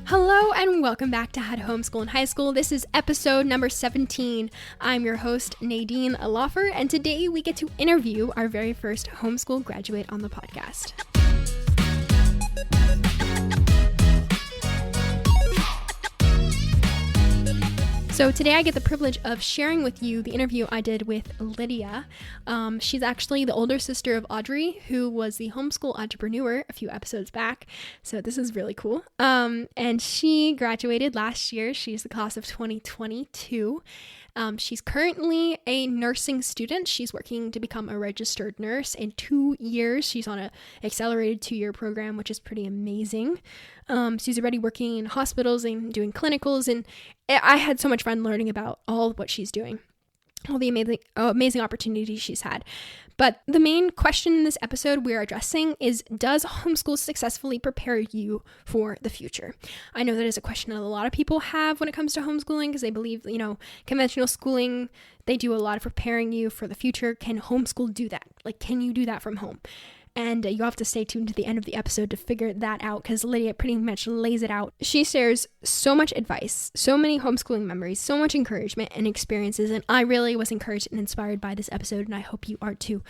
Hello and welcome back to How to Homeschool in High School. This is episode number 17. I'm your host, Nadine Aloffer, and today we get to interview our very first homeschool graduate on the podcast. So today I get the privilege of sharing with you the interview I did with Lydia. She's actually the older sister of Audrey, who was the homeschool entrepreneur a few episodes back. So this is really cool. And she graduated last year. She's the class of 2022. She's currently a nursing student. She's working to become a registered nurse in 2 years. She's on an accelerated 2-year program, which is pretty amazing. She's already working in hospitals and doing clinicals, and I had so much fun learning about all of what she's doing, all the amazing opportunities she's had. But the main question in this episode we're addressing is, does homeschool successfully prepare you for the future? I know that is a question that a lot of people have when it comes to homeschooling because they believe, conventional schooling, they do a lot of preparing you for the future. Can homeschool do that? Like, can you do that from home? And you have to stay tuned to the end of the episode to figure that out because Lydia pretty much lays it out. She shares so much advice, so many homeschooling memories, so much encouragement and experiences, and I really was encouraged and inspired by this episode, and I hope you are too.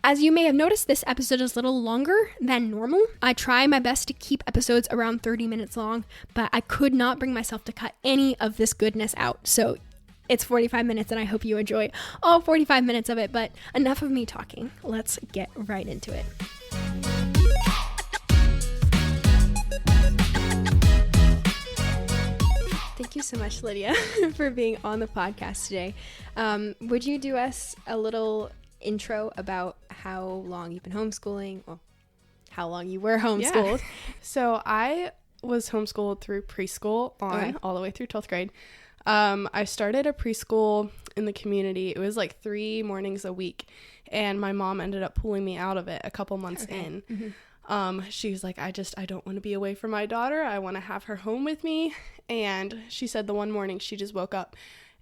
As you may have noticed, this episode is a little longer than normal. I try my best to keep episodes around 30 minutes long, but I could not bring myself to cut any of this goodness out. So it's 45 minutes, and I hope you enjoy all 45 minutes of it, but enough of me talking. Let's get right into it. Thank you so much, Lydia, for being on the podcast today. Would you do us a little intro about how long you've been homeschooling, or how long you were homeschooled? Yeah. So I was homeschooled through preschool all the way through 12th grade. I started a preschool in the community. It was like 3 mornings a week, and my mom ended up pulling me out of it a couple months in. Mm-hmm. She was like, I don't want to be away from my daughter. I want to have her home with me. And she said the one morning she just woke up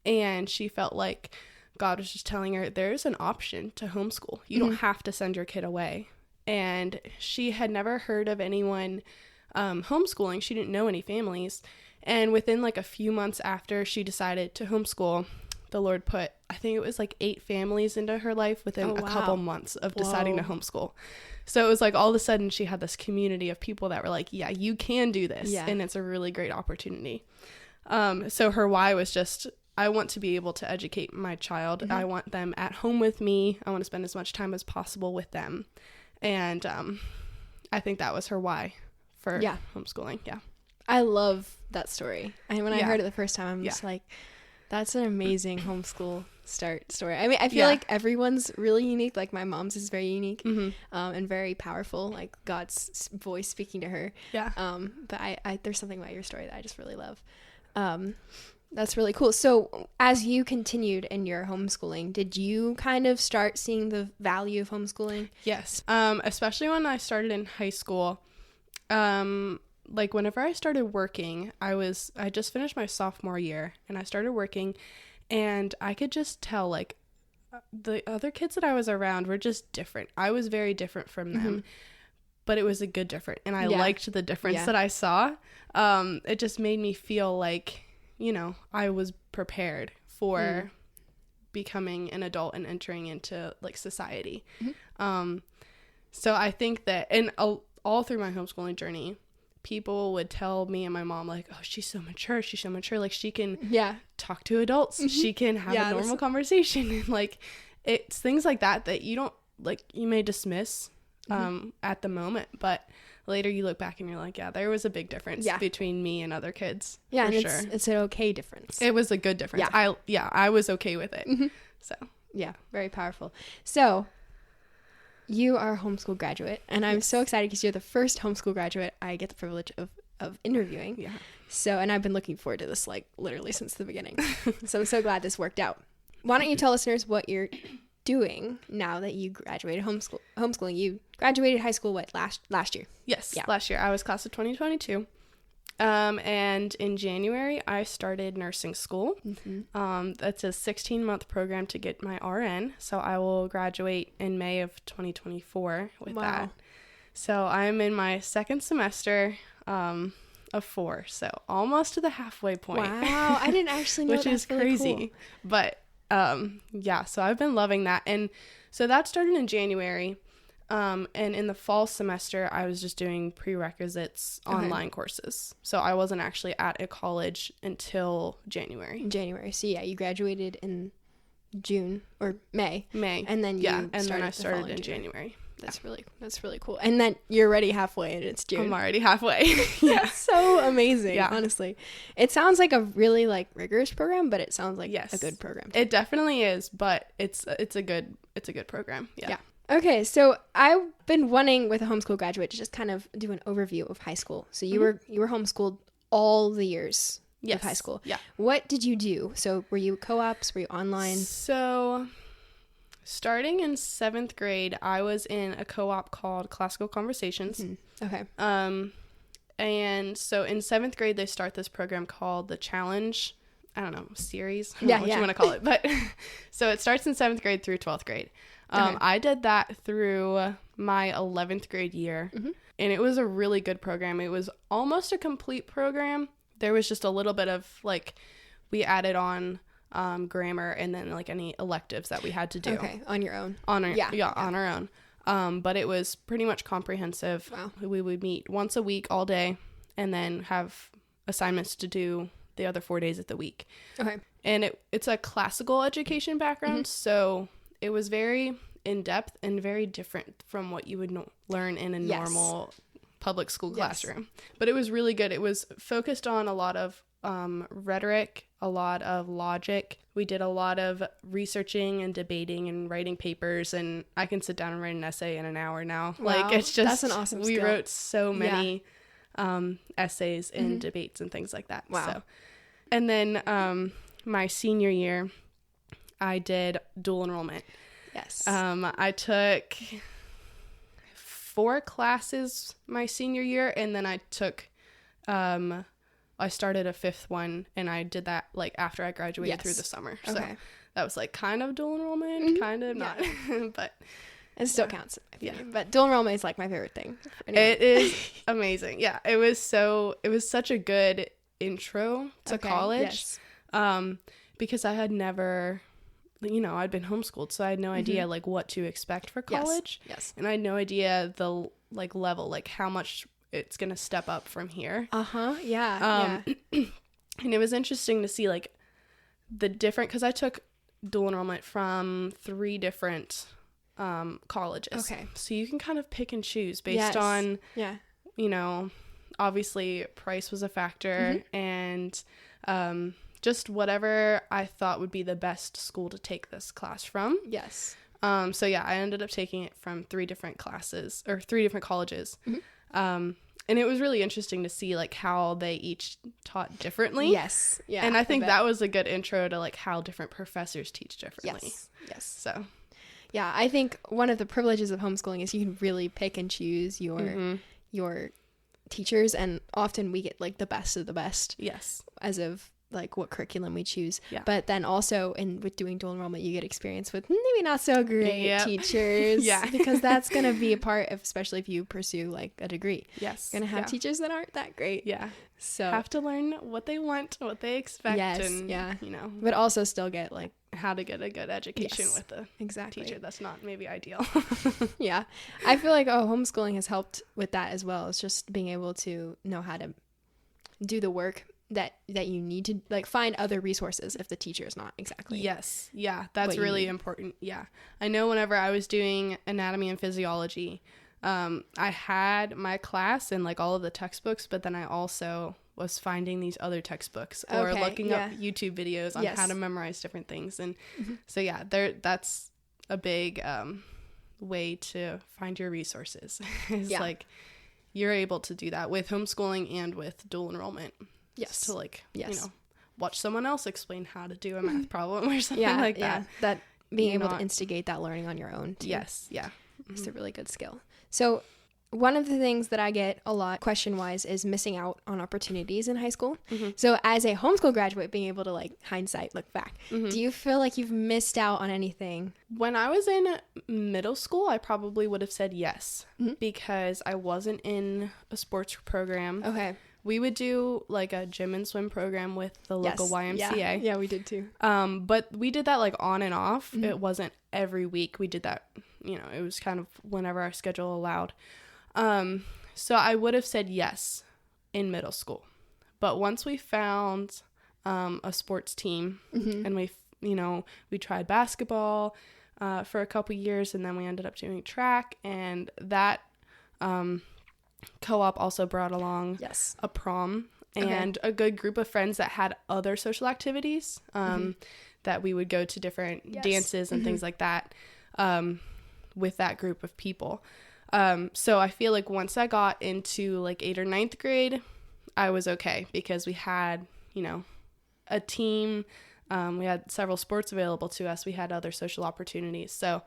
and she felt like God was just telling her there's an option to homeschool. You don't have to send your kid away. And she had never heard of anyone homeschooling. She didn't know any families. And within like a few months after she decided to homeschool, the Lord put, I think it was like 8 families into her life within a couple months of deciding to homeschool. So it was like all of a sudden she had this community of people that were like, yeah, you can do this. Yeah. And it's a really great opportunity. So her why was just, I want to be able to educate my child. Mm-hmm. I want them at home with me. I want to spend as much time as possible with them. And I think that was her why for homeschooling. Yeah. I love that story. And when I heard it the first time, I'm just like, that's an amazing homeschool start story. I mean, I feel like everyone's really unique. Like my mom's is very unique and very powerful, like God's voice speaking to her. Yeah. But I there's something about your story that I just really love. That's really cool. So as you continued in your homeschooling, did you kind of start seeing the value of homeschooling? Yes. Especially when I started in high school. Like whenever I started working, I just finished my sophomore year and I started working, and I could just tell like the other kids that I was around were just different. I was very different from them, but it was a good different, and I liked the difference that I saw. It just made me feel like, I was prepared for becoming an adult and entering into like society. So I think that, and all through my homeschooling journey, people would tell me and my mom like, oh, she's so mature, like she can talk to adults, she can have a normal conversation, and like it's things like that you don't like, you may dismiss at the moment, but later you look back and you're like, yeah, there was a big difference between me and other kids. Yeah, for sure. It's an okay difference. It was a good difference. I was okay with it. So yeah, very powerful. So you are a homeschool graduate, and I'm so excited because you're the first homeschool graduate I get the privilege of interviewing. Yeah. So, and I've been looking forward to this like literally since the beginning. So I'm so glad this worked out. Why don't you tell listeners what you're doing now that you graduated homeschooling? You graduated high school last year? Yes, last year. I was class of 2022. And in January, I started nursing school. That's a 16-month program to get my RN. So I will graduate in May of 2024 with that. So I'm in my second semester of 4, so almost to the halfway point. Wow, I didn't actually know which that's is really crazy. cool. But yeah, so I've been loving that. And so that started in January. And in the fall semester, I was just doing prerequisites online courses. So I wasn't actually at a college until January. So yeah, you graduated in June or May. And And then then I started in January. That's really cool. And then you're already halfway and it's June. I'm already halfway. Yeah. That's so amazing. Yeah. Honestly. It sounds like a really like rigorous program, but it sounds like a good program. It definitely is, but it's a good program. Yeah. Okay, so I've been wanting with a homeschool graduate to just kind of do an overview of high school. So you were homeschooled all the years of high school. Yeah. What did you do? So were you co-ops? Were you online? So starting in 7th grade, I was in a co-op called Classical Conversations. Mm-hmm. Okay. And so in 7th grade, they start this program called the Challenge. I don't know, series. I don't know what you want to call it. But so it starts in 7th grade through 12th grade. Okay. I did that through my 11th grade year, and it was a really good program. It was almost a complete program. There was just a little bit of like, we added on grammar and then like any electives that we had to do. Okay, on your own. On our own. But it was pretty much comprehensive. Wow. We would meet once a week all day and then have assignments to do the other 4 days of the week. Okay. And it's a classical education background, so it was very in-depth and very different from what you would learn in a normal public school classroom. But it was really good. It was focused on a lot of rhetoric, a lot of logic. We did a lot of researching and debating and writing papers, and I can sit down and write an essay in an hour now. Wow. Like, it's just, that's an awesome we skill. wrote so many essays and debates and things like that. Wow. So, and then my senior year, I did dual enrollment. Yes. I took 4 classes my senior year, and then I took, I started a 5th one, and I did that like after I graduated through the summer. So that was like kind of dual enrollment, kind of not, but it still counts. But dual enrollment is like my favorite thing. Anyway. It is amazing. Yeah, it was such a good intro to college. Yes. Because I had never, I'd been homeschooled, so I had no idea like what to expect for college. Yes. And I had no idea the like level, like how much it's going to step up from here. Yeah. And it was interesting to see like the different, because I took dual enrollment from 3 different colleges. Okay. So you can kind of pick and choose based on, obviously price was a factor, and just whatever I thought would be the best school to take this class from. Yes. So yeah, I ended up taking it from 3 different classes or 3 different colleges. And it was really interesting to see like how they each taught differently. Yes. Yeah. And I think that was a good intro to like how different professors teach differently. Yes. So yeah, I think one of the privileges of homeschooling is you can really pick and choose your teachers, and often we get like the best of the best. Yes. As of like what curriculum we choose. Yeah. But then also with doing dual enrollment, you get experience with maybe not so great teachers. Yeah. Because that's going to be a part of, especially if you pursue like a degree. Yes. You're going to have teachers that aren't that great. Yeah. So have to learn what they want, what they expect. Yes. And, but also still get like how to get a good education with a teacher that's not maybe ideal. Yeah. I feel like homeschooling has helped with that as well. It's just being able to know how to do the work that you need to like find other resources if the teacher is not exactly. Yes. Yeah. That's really important. Yeah. I know whenever I was doing anatomy and physiology, I had my class and like all of the textbooks, but then I also was finding these other textbooks or looking up YouTube videos on how to memorize different things. And so yeah, that's a big way to find your resources is like you're able to do that with homeschooling and with dual enrollment. Yes. To like, watch someone else explain how to do a math problem or something like that. Yeah. That being able to instigate that learning on your own too. Yes. Yeah. It's a really good skill. So one of the things that I get a lot question-wise is missing out on opportunities in high school. Mm-hmm. So as a homeschool graduate, being able to like hindsight, look back, Mm-hmm. do you feel like you've missed out on anything? When I was in middle school, I probably would have said yes, because I wasn't in a sports program. Okay. We would do like a gym and swim program with the local YMCA. Yeah, we did too. But we did that like on and off. It wasn't every week. We did that, it was kind of whenever our schedule allowed. So I would have said yes in middle school. But once we found a sports team and we tried basketball for a couple years, and then we ended up doing track, and that co-op also brought along a prom and a good group of friends that had other social activities that we would go to different dances and things like that with that group of people. So I feel like once I got into like 8th or 9th grade, I was okay, because we had, a team. We had several sports available to us. We had other social opportunities. So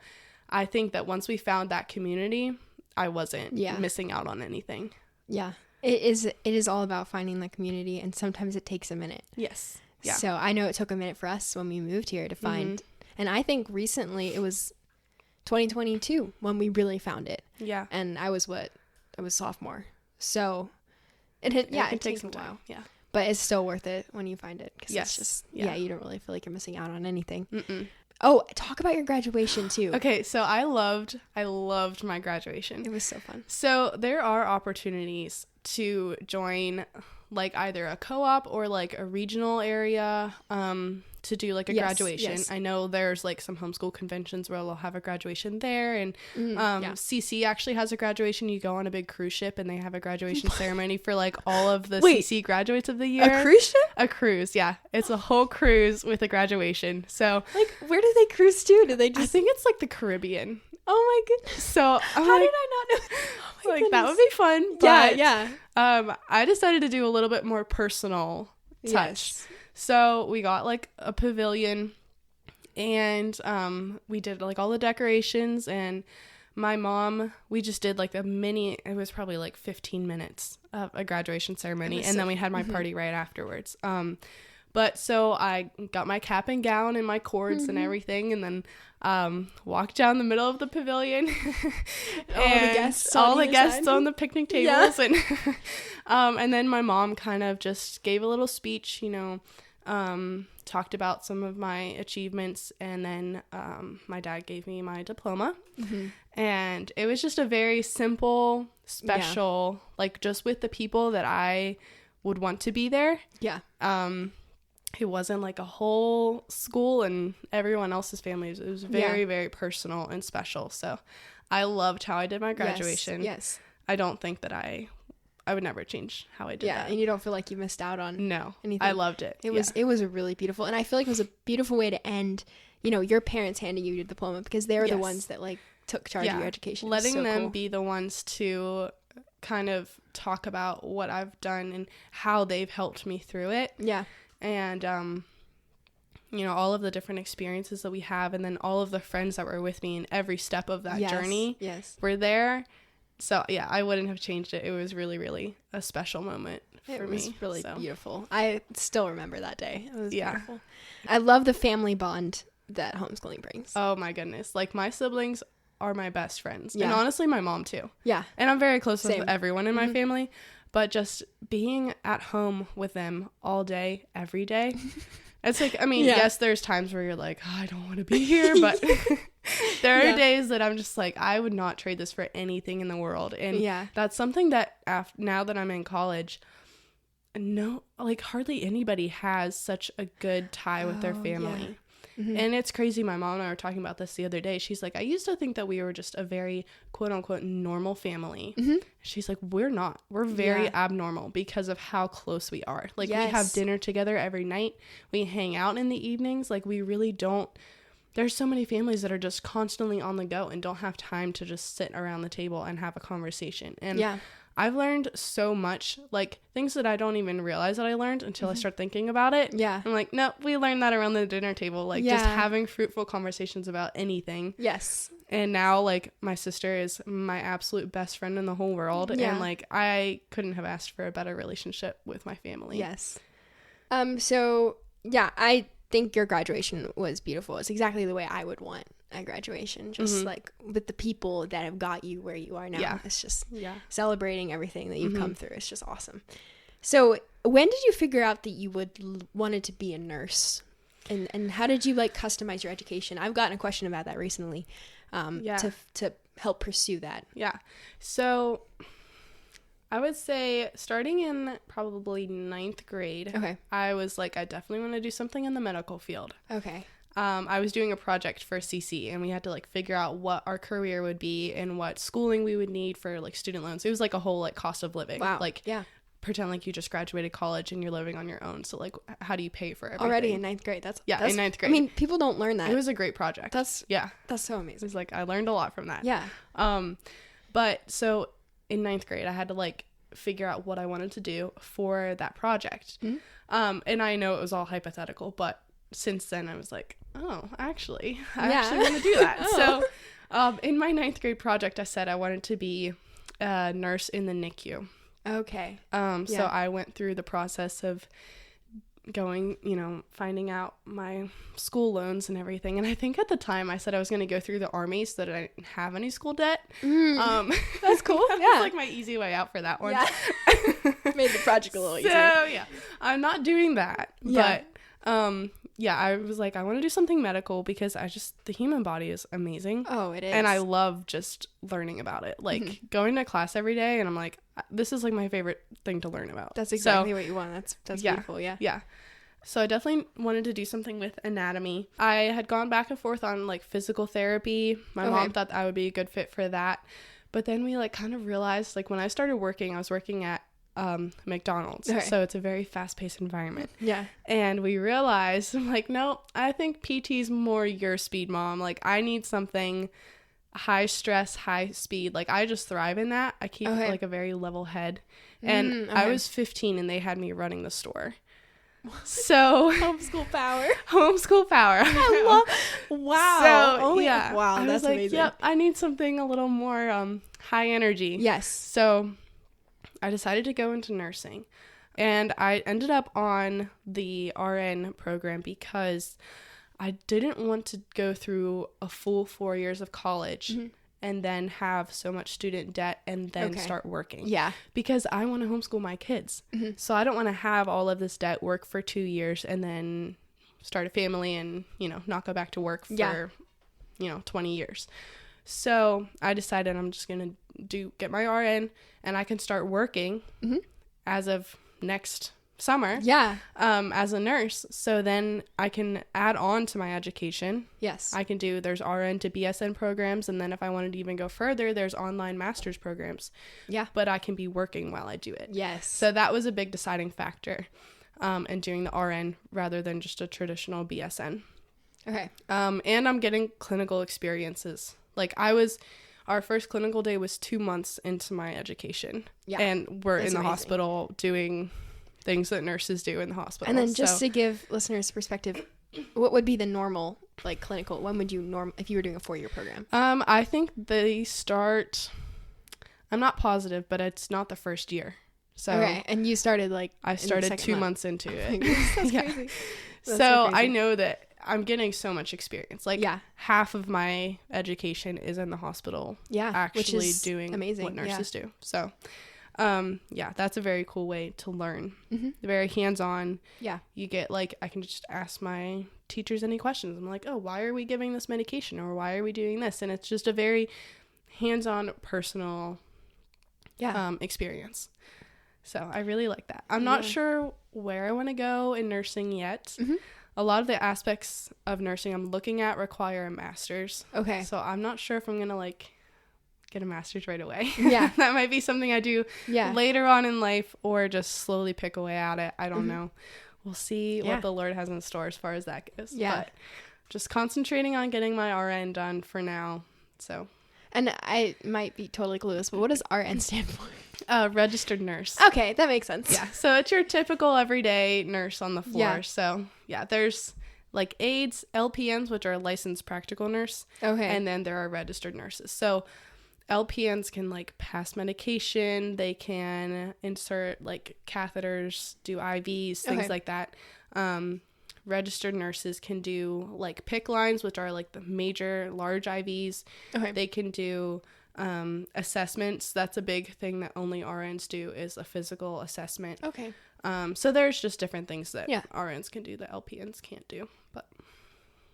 I think that once we found that community, I wasn't missing out on anything. Yeah. It is all about finding the community, and sometimes it takes a minute. Yes. Yeah. So I know it took a minute for us when we moved here to find, and I think recently it was 2022 when we really found it. Yeah. And I was sophomore. So it takes some time. Yeah. But it's still worth it when you find it, because it's just, you don't really feel like you're missing out on anything. Oh, talk about your graduation too. Okay, so I loved my graduation. It was so fun. So there are opportunities to join like either a co-op or like a regional area to do like a graduation. Yes. I know there's like some homeschool conventions where they'll have a graduation there, and CC actually has a graduation. You go on a big cruise ship and they have a graduation ceremony for like all of the CC graduates of the year. A cruise ship? A cruise, yeah. It's a whole cruise with a graduation. So like, where do they cruise to? Do they just... I think it's like the Caribbean. Oh my goodness. So how did I not know? Oh my like goodness. That would be fun. But, yeah. I decided to do a little bit more personal touch. Yes. So we got like a pavilion, and we did like all the decorations, and my mom, we just did like it was probably like 15 minutes of a graduation ceremony, and then we had my party right afterwards. But so I got my cap and gown and my cords and everything, and then walked down the middle of the pavilion. all the guests on the picnic tables. And then my mom kind of just gave a little speech, talked about some of my achievements, and then my dad gave me my diploma. And it was just a very simple, special, like just with the people that I would want to be there. Yeah. It wasn't like a whole school and everyone else's families. It was very, very personal and special. So I loved how I did my graduation. Yes. I don't think that I would never change how I did that. Yeah, and you don't feel like you missed out on anything. I loved it. It was a really beautiful, and I feel like it was a beautiful way to end, your parents handing you your diploma, because they were the ones that like took charge of your education. Letting them be the ones to kind of talk about what I've done and how they've helped me through it. Yeah. And, all of the different experiences that we have, and then all of the friends that were with me in every step of that journey were there. So, yeah, I wouldn't have changed it. It was really, really a special moment for me. It was really beautiful. I still remember that day. It was beautiful. I I love the family bond that homeschooling brings. Oh, my goodness. Like, my siblings are my best friends. Yeah. And honestly, my mom, too. Yeah. And I'm very close with everyone in my family. But just being at home with them all day, every day, it's like, yes, there's times where you're like, I don't want to be here, but there are days that I'm just like, I would not trade this for anything in the world. And that's something that now that I'm in college, hardly anybody has such a good tie with their family. Yeah. And it's crazy. My mom and I were talking about this the other day. She's like, I used to think that we were just a very quote unquote normal family. She's like, we're not. We're very abnormal because of how close we are. Like we have dinner together every night. We hang out in the evenings. Like we really don't. There's so many families that are just constantly on the go and don't have time to just sit around the table and have a conversation. And I've learned so much, like things that I don't even realize that I learned until I start thinking about it. Yeah. I'm like, no, we learned that around the dinner table, like just having fruitful conversations about anything. Yes. And now, like, my sister is my absolute best friend in the whole world. Yeah. And, like, I couldn't have asked for a better relationship with my family. Yes. So, yeah, I think your graduation was beautiful. It's exactly the way I would want a graduation. Just, like, with the people that have got you where you are now. Yeah. It's just celebrating everything that you've come through. It's just awesome. So, when did you figure out that you wanted to be a nurse? And how did you, like, customize your education? I've gotten a question about that recently. To help pursue that. Yeah. So I would say starting in probably 9th grade, I was like, I definitely want to do something in the medical field. Okay. I was doing a project for CC, and we had to like figure out what our career would be and what schooling we would need for like student loans. It was like a whole like cost of living. Wow. Like, pretend like you just graduated college and you're living on your own. So like, how do you pay for everything? Already in 9th grade. That's in 9th grade. I mean, people don't learn that. It was a great project. That's so It amazing. was like, I learned a lot from that. Yeah. But so in 9th grade, I had to like figure out what I wanted to do for that project. And I know it was all hypothetical, but since then I was like, oh, actually, I actually want to do that. So in my 9th grade project, I said I wanted to be a nurse in the NICU. Okay. So I went through the process of going, finding out my school loans and everything. And I think at the time I said I was going to go through the Army so that I didn't have any school debt. That's cool. That was like my easy way out for that one. Yeah. Made the project a little easier. So yeah, I'm not doing that. But I was like, I want to do something medical because the human body is amazing. Oh, it is. And I love just learning about it. Like going to class every day and I'm like, this is like my favorite thing to learn about. That's exactly what you want. That's beautiful. Yeah. Yeah. So I definitely wanted to do something with anatomy. I had gone back and forth on like physical therapy. My mom thought I would be a good fit for that. But then we like kind of realized like when I started working, I was working at McDonald's. So it's a very fast-paced environment. Yeah. And we realized, I'm like, no, I think PT's more your speed, Mom. Like I need something high stress, high speed. Like I just thrive in that. I keep like a very level head. And I was 15 and they had me running the store. So homeschool power. Homeschool power. I love. Wow. So wow. I That's was like, amazing. yep, I need something a little more high energy. Yes. So I decided to go into nursing, and I ended up on the RN program because I didn't want to go through a full 4 years of college and then have so much student debt and then start working. Yeah. Because I want to homeschool my kids. So I don't want to have all of this debt, work for 2 years, and then start a family and, not go back to work for, 20 years. So I decided I'm just going to get my RN and I can start working as of next summer as a nurse. So then I can add on to my education. Yes. There's RN to BSN programs. And then if I wanted to even go further, there's online master's programs. Yeah. But I can be working while I do it. Yes. So that was a big deciding factor in doing the RN rather than just a traditional BSN. Okay. And I'm getting clinical experiences. Like our first clinical day was 2 months into my education. Yeah. And we're in the hospital doing things that nurses do in the hospital. And then just to give listeners perspective, what would be the normal, like, clinical? When would you if you were doing a 4-year program? I think they start, I'm not positive, but it's not the first year. So and you started I started 2 months into it. That's crazy. That's so crazy. I know that I'm getting so much experience. Like half of my education is in the hospital. Yeah. Actually doing amazing. What nurses do. So that's a very cool way to learn. Very hands-on. Yeah. You get I can just ask my teachers any questions. I'm like, oh, why are we giving this medication? Or why are we doing this? And it's just a very hands-on, personal experience. So I really like that. I'm not sure where I want to go in nursing yet. A lot of the aspects of nursing I'm looking at require a master's. Okay. So I'm not sure if I'm going to get a master's right away. Yeah. That might be something I do later on in life or just slowly pick away at it. I don't know. We'll see what the Lord has in store as far as that goes. Yeah. But just concentrating on getting my RN done for now. So. And I might be totally clueless, but what does RN stand for? Registered nurse. Okay, that makes sense. Yeah. So it's your typical everyday nurse on the floor. Yeah. So yeah, there's like aides, LPNs, which are licensed practical nurse. Okay. And then there are registered nurses. So LPNs can like pass medication. They can insert like catheters, do IVs, things like that. Registered nurses can do like PICC lines, which are like the major large IVs. Okay. They can do assessments. That's a big thing that only RNs do, is a physical assessment. Okay. So there's just different things that Yeah. RNs can do that LPNs can't do. But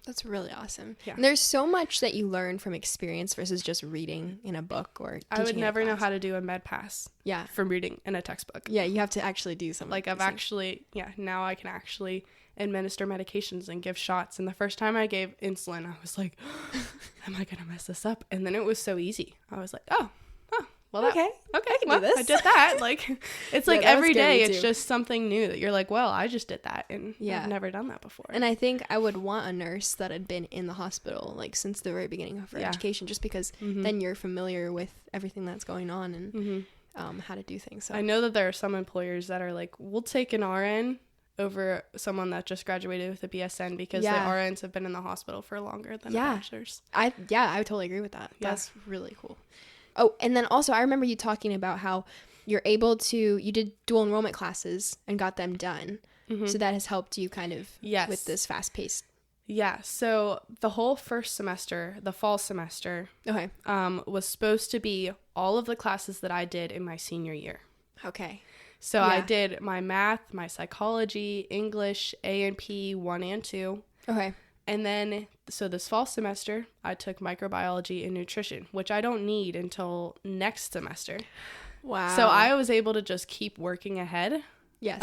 That's really awesome. Yeah. And there's so much that you learn from experience versus just reading in a book or I would teaching in a never know class. how to do a med pass Yeah. from reading in a textbook. Yeah, you have to actually do something. Like I've actually, now I can actually administer medications and give shots. And the first time I gave insulin, I was like, am I going to mess this up? And then it was so easy. I was like, well, okay, I can well, do this. I did that. Like, it's like that would every scare day, me it's too. just something new that you're like, well, I just did that. And Yeah. I've never done that before. And I think I would want a nurse that had been in the hospital, like, since the very beginning of her education, just because then you're familiar with everything that's going on and how to do things. So I know that there are some employers that are like, we'll take an RN over someone that just graduated with a BSN because the RNs have been in the hospital for longer than a bachelor's. I totally agree with that. Yeah. That's really cool. Oh, and then also I remember you talking about how you did dual enrollment classes and got them done. So that has helped you kind of with this fast paced. Yeah. So the whole first semester, the fall semester, Okay. was supposed to be all of the classes that I did in my senior year. Okay. So I did my math, my psychology, English, A&P 1 and 2. Okay. And then, so this fall semester, I took microbiology and nutrition, which I don't need until next semester. Wow. So I was able to just keep working ahead. Yes.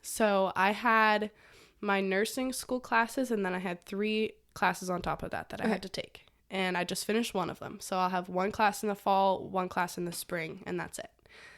So I had my nursing school classes, and then I had 3 classes on top of that I had to take. And I just finished one of them. So I'll have 1 class in the fall, 1 class in the spring, and that's it.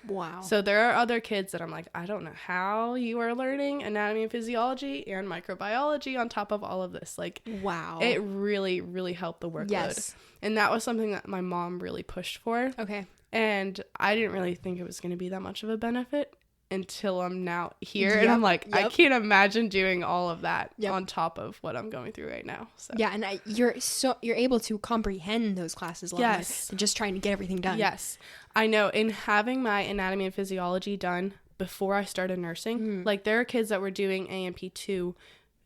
Wow. So there are other kids that I'm like, I don't know how you are learning anatomy and physiology and microbiology on top of all of this. Like, wow. it really, really helped the workload. Yes. And that was something that my mom really pushed for. Okay. And I didn't really think it was going to be that much of a benefit until I'm now here. And I'm like, I can't imagine doing all of that on top of what I'm going through right now. So yeah, and you're able to comprehend those classes a lot more than just trying to get everything done. Yes. I know. In having my anatomy and physiology done before I started nursing, like there are kids that were doing A&P 2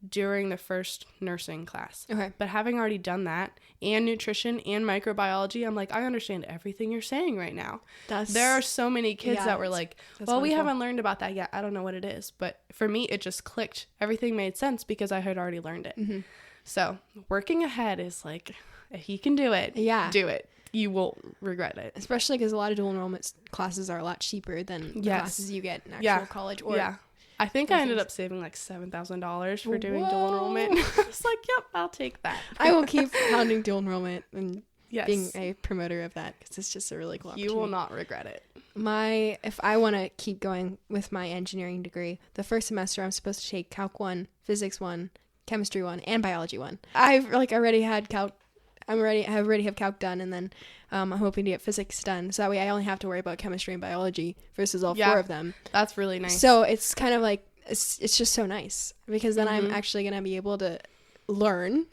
during the first nursing class. Okay. But having already done that and nutrition and microbiology, I'm like, I understand everything you're saying right now. There are so many kids that were like, well, we haven't learned about that yet. I don't know what it is. But for me, it just clicked. Everything made sense because I had already learned it. So working ahead is like, if you can do it, do it. You won't regret it. Especially because a lot of dual enrollment classes are a lot cheaper than the classes you get in actual college. Or I think I ended up saving like $7,000 for doing dual enrollment. I was like, yep, I'll take that. I will keep pounding dual enrollment and Yes. being a promoter of that because it's just a really cool opportunity. You will not regret it. If I want to keep going with my engineering degree, the first semester I'm supposed to take Calc 1, Physics 1, Chemistry 1, and Biology 1. I've already had Calc. I already have Calc done, and then I'm hoping to get Physics done. So that way I only have to worry about Chemistry and Biology versus all 4 of them. That's really nice. So it's kind of like, it's just so nice because then I'm actually going to be able to learn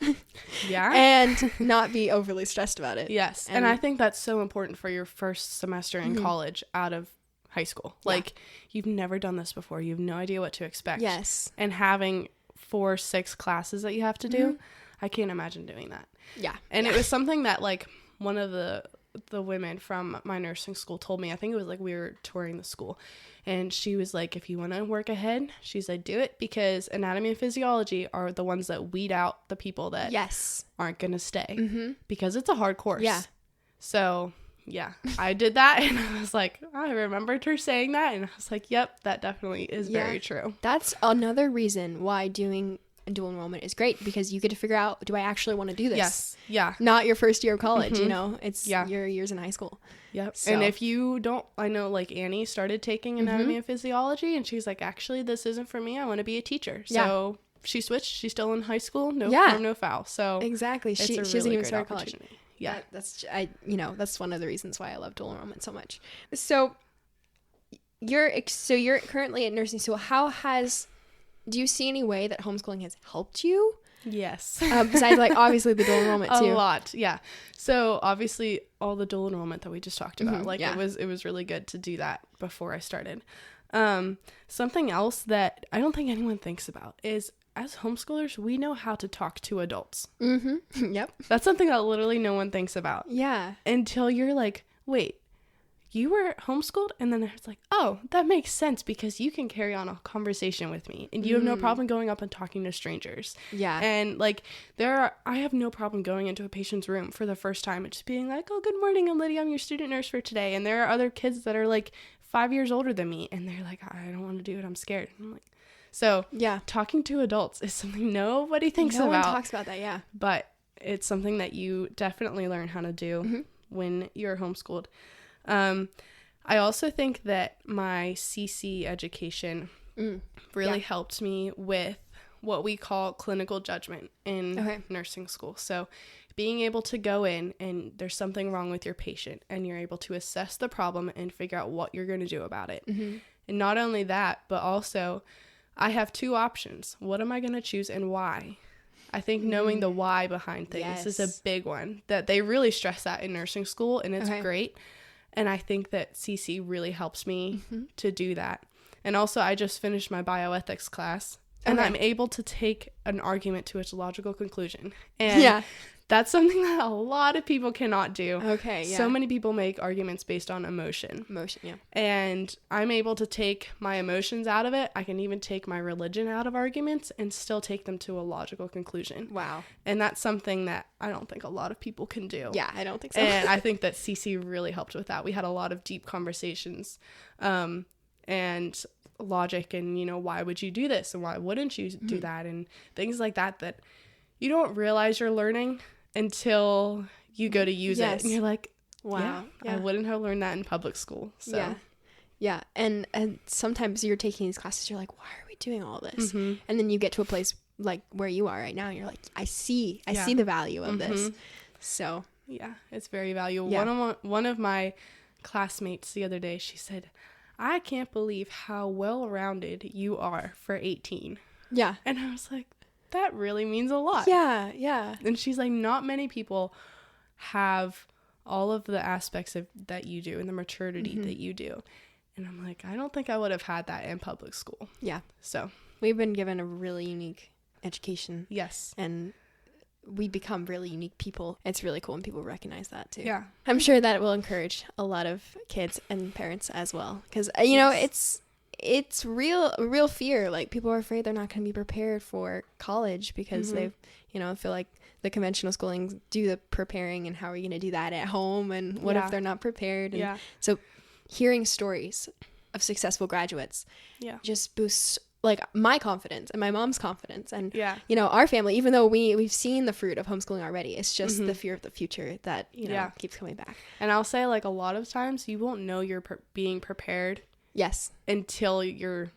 and not be overly stressed about it. Yes. And I think that's so important for your first semester in college out of high school. Like, you've never done this before. You have no idea what to expect. Yes. And having 4-6 classes that you have to do, I can't imagine doing that. Yeah. And it was something that, like, one of the women from my nursing school told me. I think it was like we were touring the school, and she was like, if you want to work ahead, she's like, do it, because anatomy and physiology are the ones that weed out the people that aren't going to stay because it's a hard course. Yeah. So yeah, I did that, and I was like, I remembered her saying that, and I was like, yep, that definitely is very true. That's another reason why doing dual enrollment is great, because you get to figure out, do I actually want to do this? Yes. Yeah. Not your first year of college, you know, it's your years in high school. Yep. So. And if you don't, I know like Annie started taking anatomy and physiology, and she's like, actually, this isn't for me. I want to be a teacher. So she switched. She's still in high school. No harm, no foul. So exactly. She hasn't even started college. Yeah. That's one of the reasons why I love dual enrollment so much. So you're currently at nursing school. Do you see any way that homeschooling has helped you? Yes. Besides, like, obviously the dual enrollment too. A lot, yeah. So obviously all the dual enrollment that we just talked about, it was really good to do that before I started. Something else that I don't think anyone thinks about is, as homeschoolers, we know how to talk to adults. Mm-hmm. Yep. That's something that literally no one thinks about. Yeah. Until you're like, wait, you were homeschooled? And then it's like, oh, that makes sense, because you can carry on a conversation with me and you have no problem going up and talking to strangers. Yeah. And like I have no problem going into a patient's room for the first time and just being like, oh, good morning, I'm Lydia, I'm your student nurse for today. And there are other kids that are like 5 years older than me and they're like, I don't want to do it, I'm scared. And I'm like, so yeah, talking to adults is something nobody thinks about. No one talks about that, yeah. But it's something that you definitely learn how to do when you're homeschooled. I also think that my CC education really helped me with what we call clinical judgment in nursing school. So being able to go in and there's something wrong with your patient and you're able to assess the problem and figure out what you're going to do about it. Mm-hmm. And not only that, but also I have two options. What am I going to choose and why? I think knowing the why behind things is a big one that they really stress that in nursing school, and it's great. And I think that CC really helps me to do that. And also, I just finished my bioethics class, and I'm able to take an argument to its logical conclusion. And that's something that a lot of people cannot do. So many people make arguments based on emotion. And I'm able to take my emotions out of it. I can even take my religion out of arguments and still take them to a logical conclusion. Wow. And that's something that I don't think a lot of people can do. Yeah, I don't think so. And I think that CC really helped with that. We had a lot of deep conversations and logic and, why would you do this and why wouldn't you do that and things like that you don't realize you're learning until you go to use it. And you're like, wow, I wouldn't have learned that in public school. So yeah. And sometimes you're taking these classes, you're like, why are we doing all this? And then you get to a place like where you are right now and you're like, I see the value of this. So yeah, it's very valuable. One of my classmates the other day, she said, I can't believe how well-rounded you are for 18. Yeah. And I was like, that really means a lot. Yeah. And she's like, not many people have all of the aspects of that you do and the maturity that you do. And I'm like, I don't think I would have had that in public school. Yeah. So we've been given a really unique education. Yes. And we become really unique people. It's really cool when people recognize that too. Yeah. I'm sure that will encourage a lot of kids and parents as well. Because, it's real fear. Like, people are afraid they're not going to be prepared for college because they feel like the conventional schooling do the preparing, and how are you going to do that at home, and what if they're not prepared? And so hearing stories of successful graduates just boosts like my confidence and my mom's confidence, and our family, even though we've seen the fruit of homeschooling already, it's just the fear of the future that keeps coming back. And I'll say, like, a lot of times you won't know you're being prepared until you're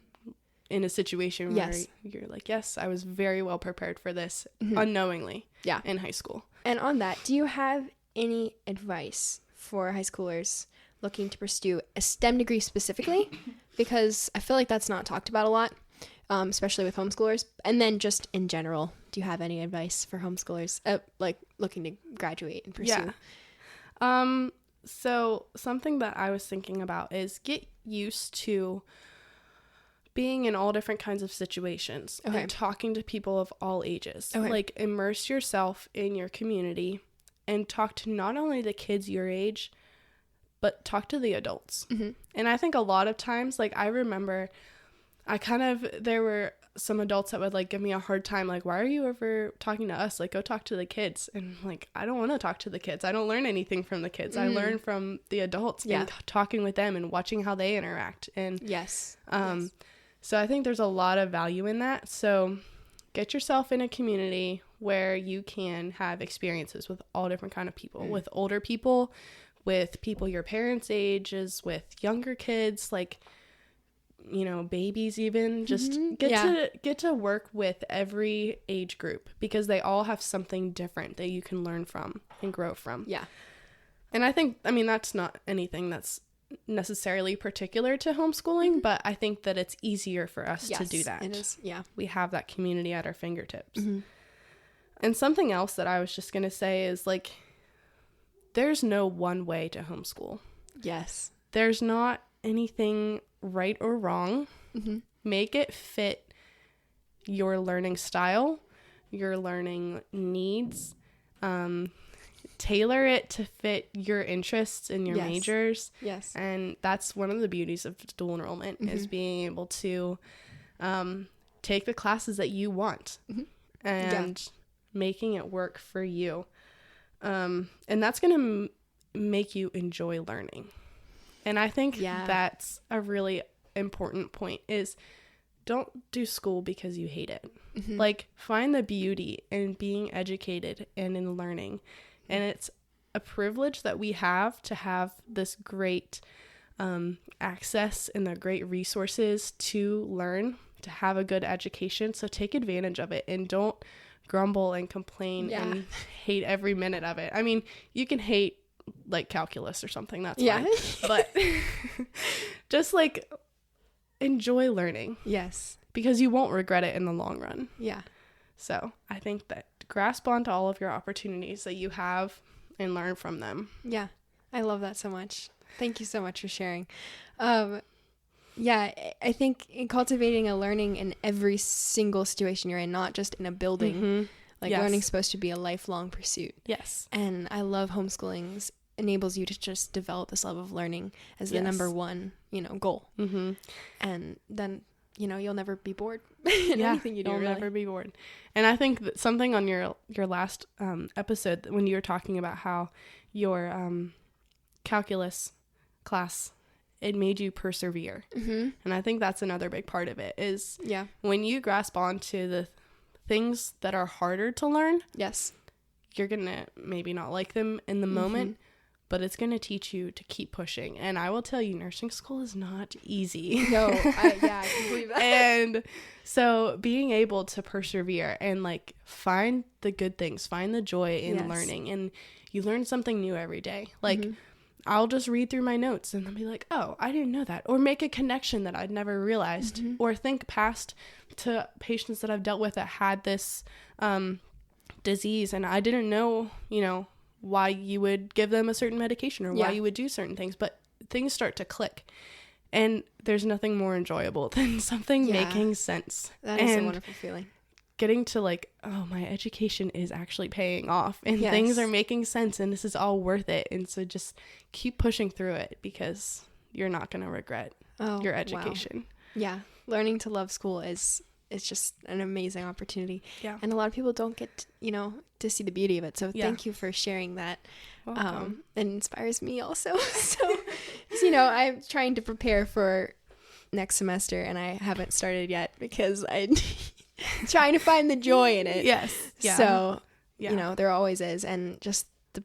in a situation where you're like, yes, I was very well prepared for this unknowingly in high school. And on that, do you have any advice for high schoolers looking to pursue a STEM degree specifically? Because I feel like that's not talked about a lot, especially with homeschoolers. And then just in general, do you have any advice for homeschoolers like looking to graduate and pursue? So something that I was thinking about is get used to being in all different kinds of situations and talking to people of all ages. Like, immerse yourself in your community and talk to not only the kids your age, but talk to the adults. And I think a lot of times, like, I remember there were some adults that would like give me a hard time, like, why are you ever talking to us? Like, go talk to the kids. And like, I don't want to talk to the kids. I don't learn anything from the kids. I learn from the adults and talking with them and watching how they interact. And so I think there's a lot of value in that. So get yourself in a community where you can have experiences with all different kind of people, with older people, with people your parents' ages, with younger kids, like, babies even. Just get to work with every age group, because they all have something different that you can learn from and grow from. And I think, that's not anything that's necessarily particular to homeschooling, but I think that it's easier for us to do that. It is. Yeah. We have that community at our fingertips. And something else that I was just going to say is like, there's no one way to homeschool. Yes. There's not anything right or wrong. Make it fit your learning style, your learning needs. Tailor it to fit your interests and your majors. Yes. And that's one of the beauties of dual enrollment is being able to take the classes that you want and making it work for you. And that's going to make you enjoy learning. And I think that's a really important point is don't do school because you hate it. Like, find the beauty in being educated and in learning. And it's a privilege that we have to have this great access and the great resources to learn, to have a good education. So take advantage of it and don't grumble and complain and hate every minute of it. I mean, you can hate like calculus or something, that's fine. But just like enjoy learning. Yes. Because you won't regret it in the long run. Yeah. So I think that grasp onto all of your opportunities that you have and learn from them. Yeah. I love that so much. Thank you so much for sharing. Yeah, I think in cultivating a learning in every single situation you're in, not just in a building, like learning's supposed to be a lifelong pursuit. Yes. And I love homeschooling enables you to just develop this love of learning as the number one, goal. And then, you'll never be bored in anything you do. You'll never be bored. And I think that something on your last episode when you were talking about how your calculus class, it made you persevere. And I think that's another big part of it is when you grasp onto the things that are harder to learn, you're going to maybe not like them in the moment, but it's going to teach you to keep pushing. And I will tell you, nursing school is not easy. No, I can believe that. And so being able to persevere and like find the good things, find the joy in learning, and you learn something new every day. Like I'll just read through my notes and I'll be like, oh, I didn't know that. Or make a connection that I'd never realized. Or think past to patients that I've dealt with that had this disease and I didn't know, why you would give them a certain medication or why you would do certain things. But things start to click. And there's nothing more enjoyable than something making sense. That is a wonderful feeling. Getting to like, oh, my education is actually paying off and things are making sense and this is all worth it. And so just keep pushing through it because you're not going to regret your education. Wow. Yeah. Learning to love school it's just an amazing opportunity. Yeah. And a lot of people don't get, to see the beauty of it. So thank you for sharing that. It inspires me also. So, I'm trying to prepare for next semester and I haven't started yet because I'm trying to find the joy in it. Yes. Yeah. So, there always is. And just the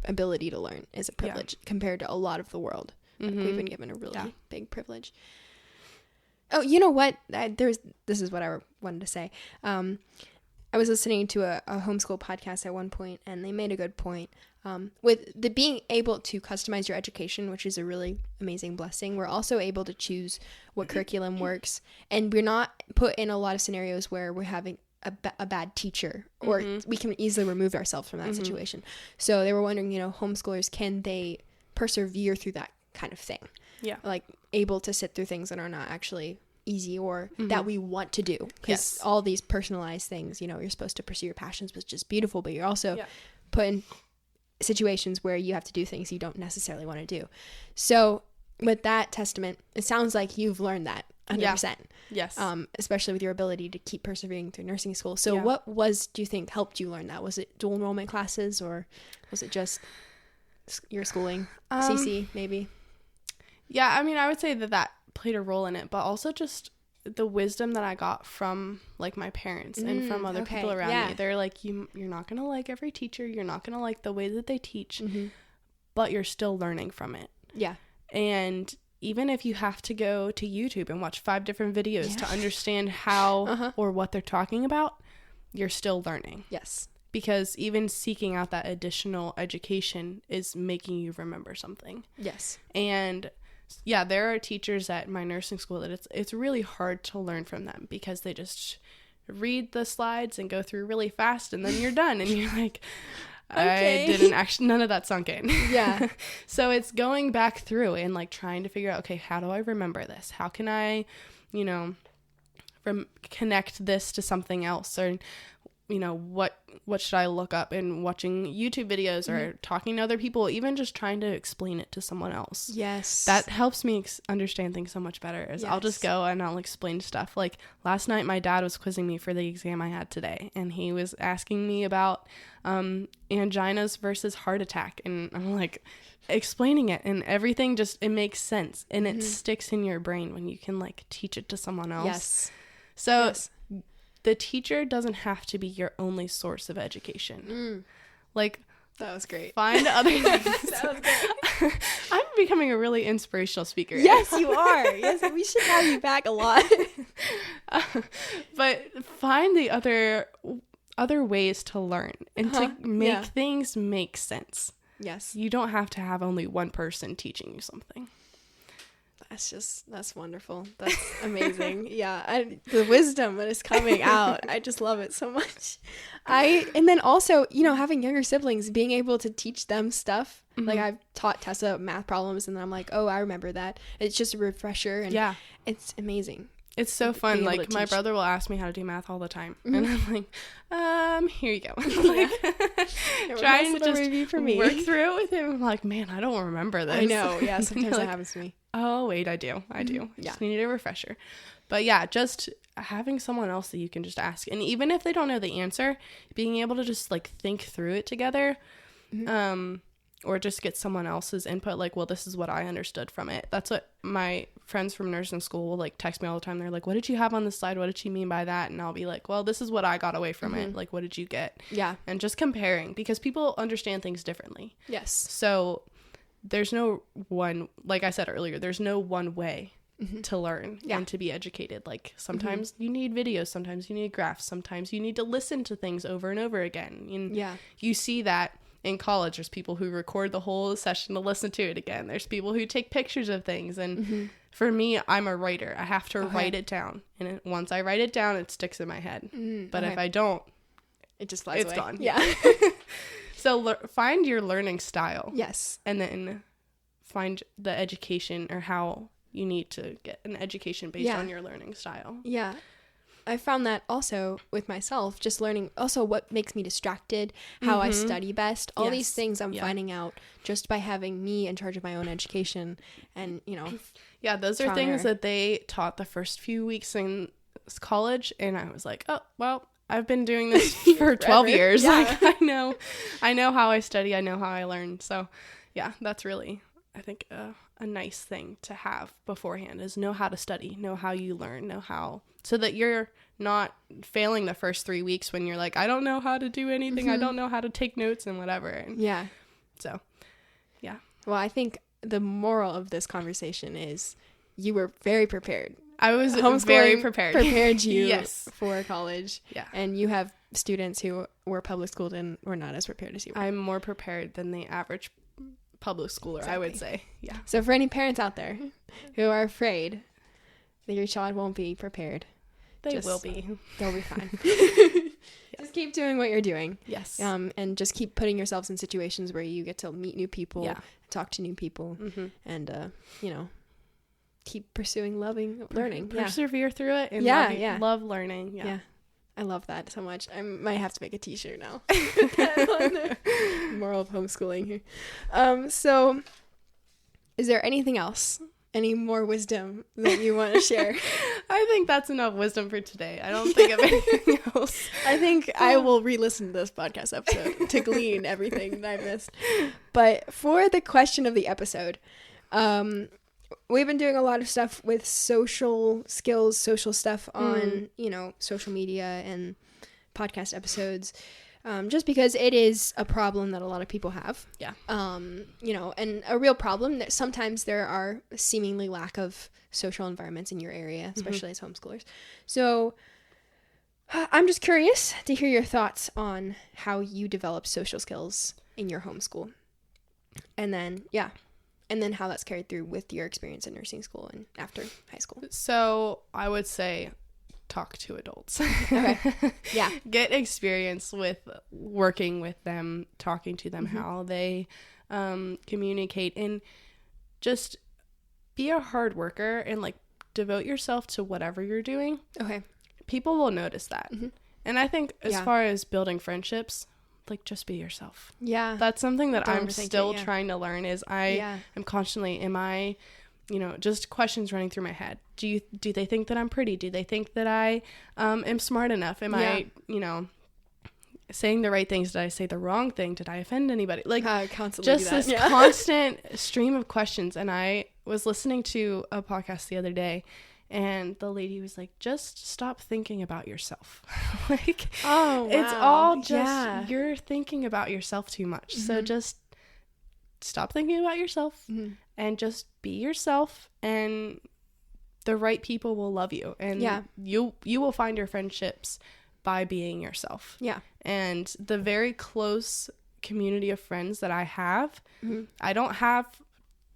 ability to learn is a privilege compared to a lot of the world. Like, we've been given a really big privilege. Oh, you know what? This is what I wanted to say. I was listening to a homeschool podcast at one point, and they made a good point. With the being able to customize your education, which is a really amazing blessing, we're also able to choose what curriculum works, and we're not put in a lot of scenarios where we're having a bad teacher, or we can easily remove ourselves from that situation. So they were wondering, homeschoolers, can they persevere through that kind of thing? Yeah. Like able to sit through things that are not actually easy or that we want to do. Because all these personalized things, you're supposed to pursue your passions, which is beautiful, but you're also put in situations where you have to do things you don't necessarily want to do. So with that testament, it sounds like you've learned that 100%. Yes. Especially with your ability to keep persevering through nursing school. So what do you think helped you learn that? Was it dual enrollment classes or was it just your schooling? CC maybe? Yeah, I mean, I would say that played a role in it, but also just the wisdom that I got from like my parents and from other people around me. They're like, you're not going to like every teacher. You're not going to like the way that they teach, but you're still learning from it. Yeah. And even if you have to go to YouTube and watch 5 different videos to understand how or what they're talking about, you're still learning. Yes. Because even seeking out that additional education is making you remember something. Yes. And yeah, there are teachers at my nursing school that it's really hard to learn from them because they just read the slides and go through really fast and then you're done and you're like, okay. I didn't actually, none of that sunk in. Yeah. So it's going back through and like trying to figure out, okay, how do I remember this? How can I, you know, connect this to something else? Or, you know, what should I look up? And watching YouTube videos or talking to other people, even just trying to explain it to someone else. Yes. That helps me understand things so much better. Is I'll just go and I'll explain stuff. Like last night, my dad was quizzing me for the exam I had today, and he was asking me about anginas versus heart attack, and I'm like explaining it, and everything just, it makes sense, and it sticks in your brain when you can like teach it to someone else. Yes. So the teacher doesn't have to be your only source of education. Like, that was great. Find other things. That was great. I'm becoming a really inspirational speaker. Yes, you are. Yes, we should have you back a lot. But find the other ways to learn and to make things make sense. Yes. You don't have to have only one person teaching you something. That's wonderful. That's amazing. Yeah. The wisdom that is coming out. I just love it so much. And then also, you know, having younger siblings, being able to teach them stuff. Like I've taught Tessa math problems and then I'm like, oh, I remember that. It's just a refresher. And it's amazing. It's so fun. Like my brother will ask me how to do math all the time. And I'm like, here you go. Like, trying to just work through it with him. I'm like, man, I don't remember this. I know. Yeah. Sometimes that happens to me. Oh, wait, I do. I just needed a refresher. But yeah, just having someone else that you can just ask. And even if they don't know the answer, being able to just like think through it together, or just get someone else's input. Like, well, this is what I understood from it. That's what my friends from nursing school will like text me all the time. They're like, what did you have on the slide? What did she mean by that? And I'll be like, well, this is what I got away from it. Like, what did you get? Yeah. And just comparing, because people understand things differently. Yes. So there's no one, like I said earlier, there's no one way to learn and to be educated. Like sometimes you need videos, sometimes you need graphs, sometimes you need to listen to things over and over again. And you see that in college. There's people who record the whole session to listen to it again. There's people who take pictures of things. And for me, I'm a writer. I have to write it down. And once I write it down, it sticks in my head. But if I don't, it just flies away. It's gone. Yeah. So find your learning style. Yes. And then find the education or how you need to get an education based on your learning style. Yeah. I found that also with myself, just learning also what makes me distracted, how I study best, all these things I'm finding out just by having me in charge of my own education. And, you know. Yeah, those are things that they taught the first few weeks in college. And I was like, oh, well, I've been doing this for 12 years. Yeah. Like, I know how I study. I know how I learn. So, yeah, that's really, I think, a nice thing to have beforehand is know how to study, know how you learn, know how, so that you're not failing the first 3 weeks when you're like, I don't know how to do anything. I don't know how to take notes and whatever. And so, yeah. Well, I think the moral of this conversation is you were very prepared. I was very prepared. Prepared you for college. Yeah. And you have students who were public schooled and were not as prepared as you were. I'm more prepared than the average public schooler, I would say. Yeah. So for any parents out there who are afraid that your child won't be prepared, they will be. They'll be fine. Just keep doing what you're doing. Yes. And just keep putting yourselves in situations where you get to meet new people, talk to new people, and you know, keep pursuing learning. Persevere through it and love learning. Yeah. I love that so much. I might have to make a t-shirt now. Moral of homeschooling here. So is there anything else? Any more wisdom that you want to share? I think that's enough wisdom for today. I don't think of anything else. I think I will re-listen to this podcast episode to glean everything that I missed. But for the question of the episode, we've been doing a lot of stuff with social skills, social stuff on, you know, social media and podcast episodes, just because it is a problem that a lot of people have. Yeah. You know, and a real problem that sometimes there are seemingly lack of social environments in your area, especially as homeschoolers. So I'm just curious to hear your thoughts on how you develop social skills in your homeschool. And then, And then how that's carried through with your experience in nursing school and after high school. So I would say talk to adults. Okay. Yeah. Get experience with working with them, talking to them, how they communicate, and just be a hard worker and like devote yourself to whatever you're doing. Okay. People will notice that. And I think as far as building friendships, like just be yourself. Yeah. That's something that I'm still it, trying to learn is am constantly, just questions running through my head. Do they think that I'm pretty? Do they think that I am smart enough? Am I, saying the right things? Did I say the wrong thing? Did I offend anybody? Like constantly just this constant stream of questions. And I was listening to a podcast the other day, and the lady was like, just stop thinking about yourself. Like, oh, wow. It's all just, you're thinking about yourself too much. So just stop thinking about yourself and just be yourself, and the right people will love you. And you will find your friendships by being yourself. Yeah. And the very close community of friends that I have, I don't have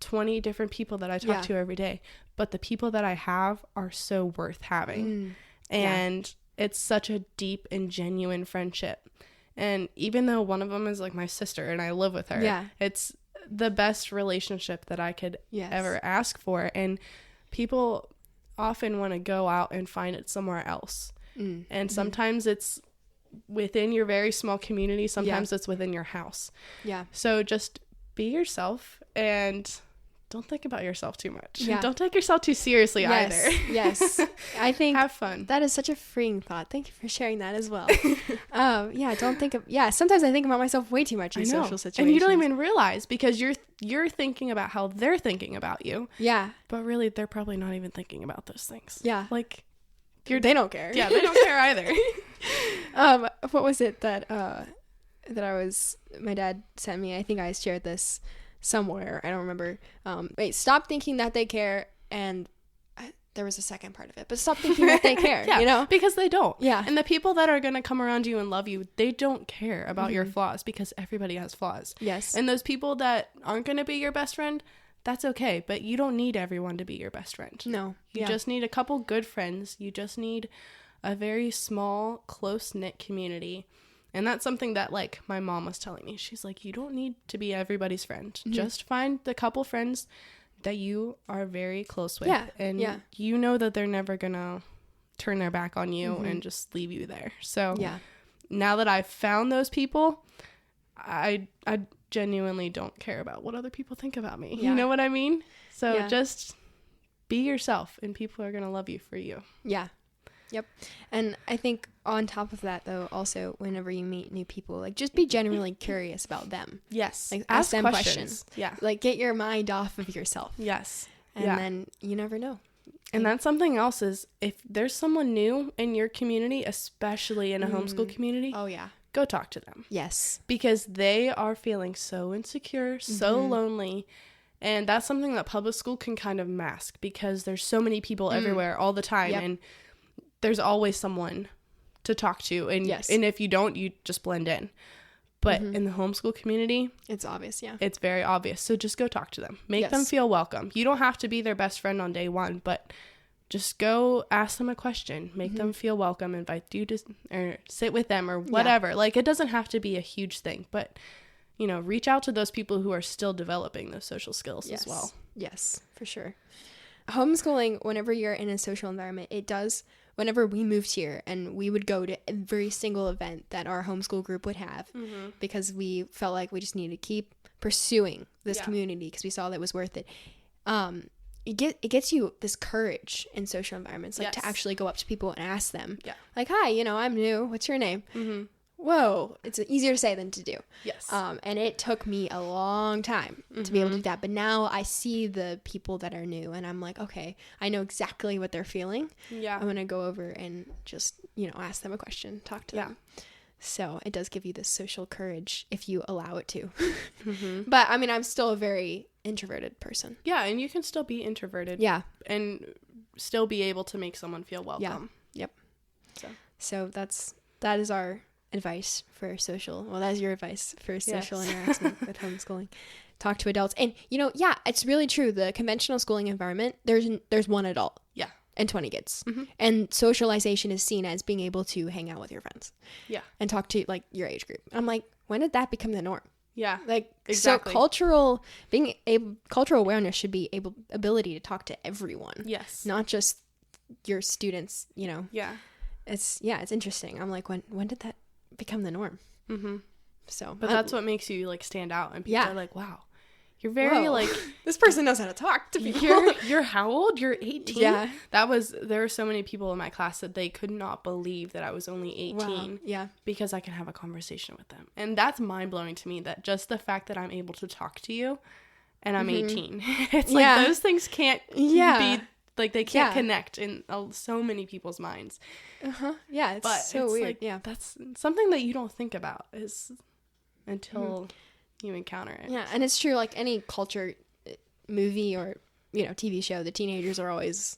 20 different people that I talk to every day, but the people that I have are so worth having. And it's such a deep and genuine friendship. And even though one of them is like my sister and I live with her, it's the best relationship that I could ever ask for. And people often want to go out and find it somewhere else. And sometimes it's within your very small community. Sometimes it's within your house. Yeah. So just be yourself and don't think about yourself too much. Yeah. Don't take yourself too seriously either. Yes. I think have fun. That is such a freeing thought. Thank you for sharing that as well. Sometimes I think about myself way too much in social situations. And you don't even realize, because you're thinking about how they're thinking about you. Yeah. But really they're probably not even thinking about those things. Yeah. Like they don't care. Yeah, they don't care either. What was it that my dad sent me? I think I shared this somewhere. I don't remember. Stop thinking that they care, and there was a second part of it, but stop thinking that they care, because they don't. Yeah. And the people that are going to come around you and love you, they don't care about your flaws, because everybody has flaws. Yes. And those people that aren't going to be your best friend, that's okay, but you don't need everyone to be your best friend. No. You just need a couple good friends. You just need a very small, close-knit community. And that's something that, like, my mom was telling me. She's like, you don't need to be everybody's friend. Just find the couple friends that you are very close with. Yeah. And you know that they're never going to turn their back on you and just leave you there. So now that I've found those people, I genuinely don't care about what other people think about me. You know what I mean? So just be yourself, and people are going to love you for you. Yeah. Yep. And I think on top of that, though, also whenever you meet new people, like, just be genuinely curious about them. Yes. Like, ask them questions. Yeah. Like, get your mind off of yourself. Yes. And then you never know. And that's something else, is if there's someone new in your community, especially in a homeschool community. Oh, yeah. Go talk to them. Yes. Because they are feeling so insecure, so lonely. And that's something that public school can kind of mask, because there's so many people everywhere all the time. Yep. And there's always someone to talk to. And, and if you don't, you just blend in. But in the homeschool community, it's obvious. Yeah. It's very obvious. So just go talk to them. Make them feel welcome. You don't have to be their best friend on day one, but just go ask them a question, make them feel welcome, invite you to or sit with them or whatever. Yeah. Like, it doesn't have to be a huge thing, but, reach out to those people who are still developing those social skills as well. Yes, for sure. Homeschooling, whenever you're in a social environment, whenever we moved here and we would go to every single event that our homeschool group would have, because we felt like we just needed to keep pursuing this community, because we saw that it was worth it. It gets you this courage in social environments, like to actually go up to people and ask them, like, hi, I'm new. What's your name? Whoa, it's easier to say than to do. Yes. And it took me a long time to be able to do that. But now I see the people that are new, and I'm like, okay, I know exactly what they're feeling. Yeah. I'm going to go over and just, ask them a question, talk to them. So it does give you this social courage if you allow it to. But I mean, I'm still a very introverted person. Yeah, and you can still be introverted. Yeah. And still be able to make someone feel welcome. Yeah. Yep. So that is our advice for that's your advice for social interaction with homeschooling. Talk to adults. And, it's really true. The conventional schooling environment, there's one adult. Yeah. And 20 kids. Mm-hmm. And socialization is seen as being able to hang out with your friends. Yeah. And talk to, like, your age group. I'm like, when did that become the norm? Yeah. Like, exactly. So cultural awareness should be ability to talk to everyone. Yes. Not just your students, Yeah. It's interesting. I'm like, when did that become the norm? Mm-hmm. So, but that's what makes you, like, stand out, and people are like, wow, you're very like this person knows how to talk to people. You're how old? You're 18. Yeah. There were so many people in my class that they could not believe that I was only 18. Wow. Yeah. Because I can have a conversation with them, and that's mind blowing to me. That just the fact that I'm able to talk to you, and I'm 18. It's like those things can't be. Like, they can't connect in so many people's minds. Yeah, it's so weird. Like, that's something that you don't think about until you encounter it. Yeah, and it's true. Like any culture, movie or TV show, the teenagers are always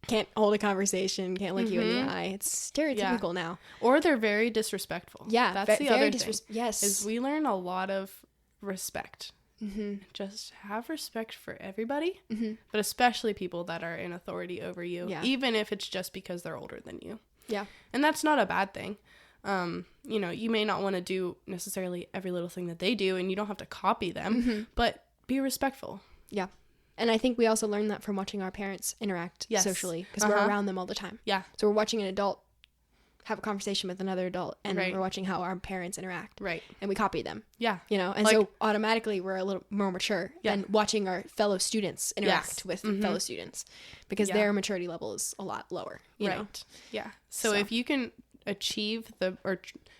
can't hold a conversation, can't look you in the eye. It's stereotypical now. Or they're very disrespectful. Yeah, that's the other thing. Yes, is we learn a lot of respect. Mm-hmm. Just have respect for everybody, but especially people that are in authority over you, even if it's just because they're older than you. Yeah. And that's not a bad thing. You may not want to do necessarily every little thing that they do, and you don't have to copy them, but be respectful. Yeah. And I think we also learned that from watching our parents interact socially, because we're around them all the time. Yeah. So we're watching an adult have a conversation with another adult, and we're watching how our parents interact. Right. And we copy them. Yeah. And so automatically we're a little more mature than watching our fellow students interact with fellow students, because their maturity level is a lot lower, you know? Yeah. So if you can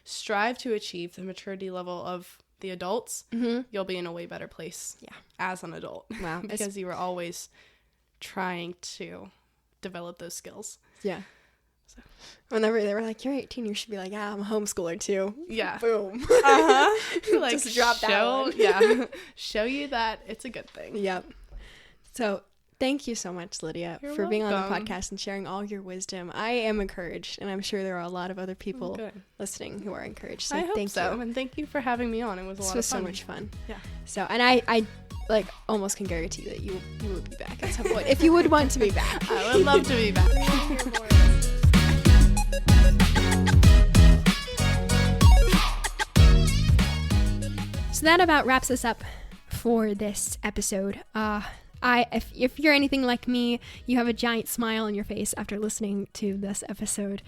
strive to achieve the maturity level of the adults, you'll be in a way better place as an adult. Wow. Because you were always trying to develop those skills. Yeah. So whenever they were like, you're 18, you should be like, I'm a homeschooler too. Yeah. Boom. Like, just drop that one. Yeah. Show you that it's a good thing. Yep. So thank you so much, Lydia, for being on the podcast and sharing all your wisdom. I am encouraged, and I'm sure there are a lot of other people listening who are encouraged. So I hope thank you. and thank you for having me on. It was a lot of fun. so much fun. Yeah. So, and I like almost can guarantee that you would be back at some point if you would want to be back. I would love to be back. So that about wraps us up for this episode. If you're anything like me, you have a giant smile on your face after listening to this episode.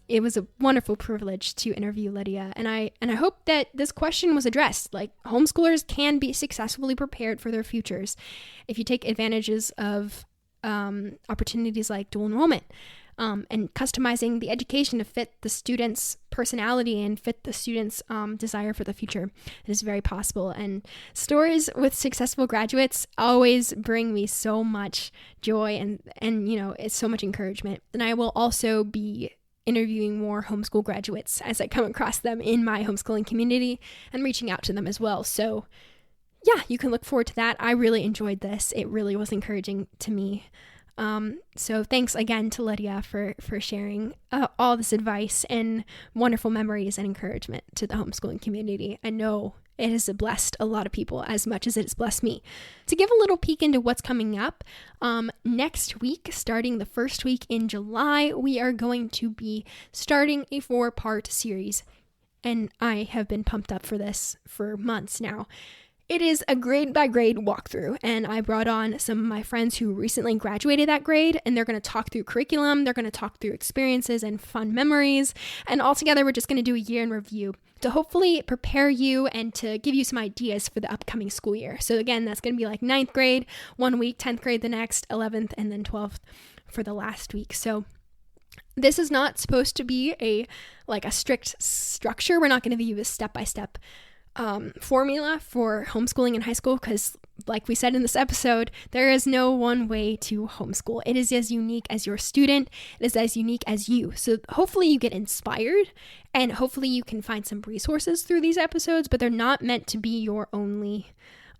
It was a wonderful privilege to interview Lydia, and I hope that this question was addressed. Like, homeschoolers can be successfully prepared for their futures if you take advantages of opportunities like dual enrollment. And customizing the education to fit the student's personality and fit the student's desire for the future. It is very possible. And stories with successful graduates always bring me so much joy and it's so much encouragement. And I will also be interviewing more homeschool graduates as I come across them in my homeschooling community and reaching out to them as well. So yeah, you can look forward to that. I really enjoyed this. It really was encouraging to me. So thanks again to Lydia for sharing all this advice and wonderful memories and encouragement to the homeschooling community. I know it has blessed a lot of people as much as it has blessed me. To give a little peek into what's coming up, next week, starting the first week in July, we are going to be starting a 4-part series, and I have been pumped up for this for months now. It is a grade by grade walkthrough, and I brought on some of my friends who recently graduated that grade, and they're going to talk through curriculum, they're going to talk through experiences and fun memories, and all together we're just going to do a year in review to hopefully prepare you and to give you some ideas for the upcoming school year. So again, that's going to be like 9th grade 1 week, 10th grade the next, 11th, and then 12th for the last week. So this is not supposed to be a strict structure. We're not going to give you a step-by-step formula for homeschooling in high school, because like we said in this episode, there is no one way to homeschool. It is as unique as your student. It is as unique as you. So hopefully you get inspired, and hopefully you can find some resources through these episodes, but they're not meant to be your only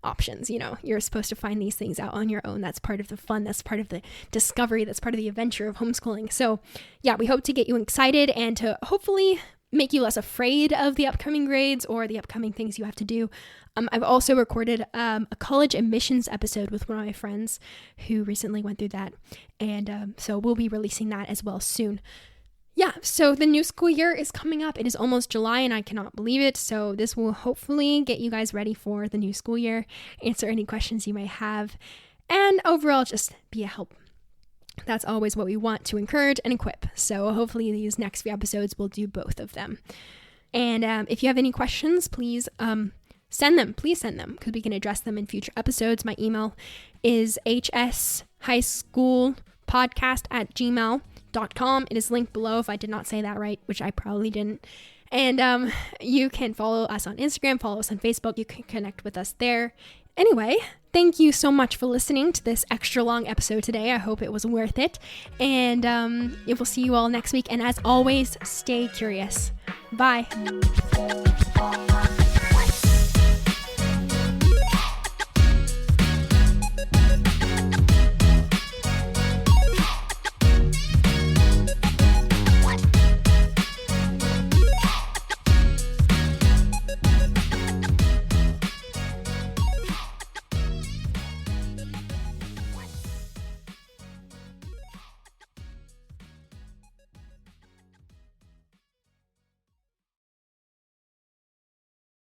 options. You're supposed to find these things out on your own. That's part of the fun. That's part of the discovery. That's part of the adventure of homeschooling. So yeah, we hope to get you excited and to hopefully make you less afraid of the upcoming grades or the upcoming things you have to do. I've also recorded a college admissions episode with one of my friends who recently went through that. And so we'll be releasing that as well soon. Yeah, so the new school year is coming up. It is almost July and I cannot believe it. So this will hopefully get you guys ready for the new school year, answer any questions you may have, and overall just be a help. That's always what we want, to encourage and equip. So hopefully these next few episodes will do both of them. And if you have any questions, please send them. Please send them because we can address them in future episodes. My email is hshighschoolpodcast@gmail.com. It is linked below if I did not say that right, which I probably didn't. And you can follow us on Instagram, follow us on Facebook. You can connect with us there. Anyway, thank you so much for listening to this extra long episode today. I hope it was worth it. And we'll see you all next week. And as always, stay curious. Bye.